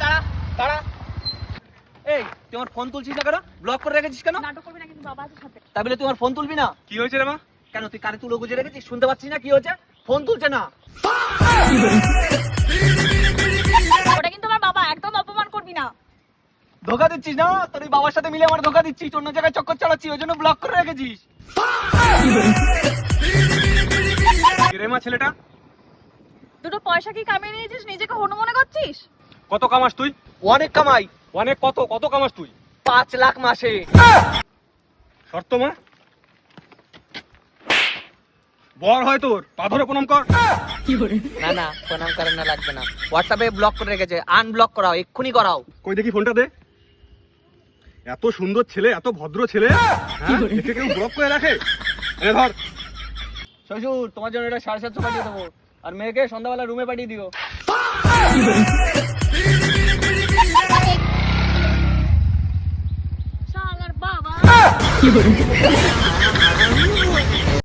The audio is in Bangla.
দাঁড়া দাঁড়া, এই তুই আমার ফোন তুলছিস না কেন? ব্লক করে রেখেছিস কেন? নাটক করবি না কিন্তু, বাবা আছে সাথে। তা বলে তুই আমার ফোন তুলবি না? কি হয়েছে রে মা? কেন তুই কানে তুলো গুজে রেখেছিস? শুনতে পাচ্ছিস না কি হচ্ছে? ফোন তুলছে না। ওটা কিন্তু আমার বাবা, একদম অপমান করবি না। ধোকা দিচ্ছিস না? তোর এই বাবার সাথে মিলে আমার ধোকা দিচ্ছিস, অন্য জায়গায় চক্কর চালাচ্ছিস, ওই জন্য ব্লক করে রেখেছিস। রে মা ছেলেটা? দুটো পয়সা কি কামিয়ে নিয়েছিস, নিজেকে হনু মনে করছিস? কত কামাস তুই? অনেক কামাই। অনেক কত কত কামাস তুই? 5 লাখ মাসে। শর্ত মা? বর হয় তোর, পা ধরে প্রণাম কর। না না, প্রণাম করার না, লাগবে না। হোয়াটসঅ্যাপে ব্লক করে রেখেছে, আনব্লক করাও, এক্ষুনি করাও। কই দেখি ফোনটা দে। এত সুন্দর ছেলে, এত ভদ্র ছেলে, হ্যাঁ? একে কেউ ব্লক করে রাখে? এনে ধর। শ্বশুর, তোমার জন্য এটা 750 পাঠিয়ে দেবো, আর মেয়েকে সন্ধ্যাবেলা রুমে পাঠিয়ে দিও। শালার বাবা।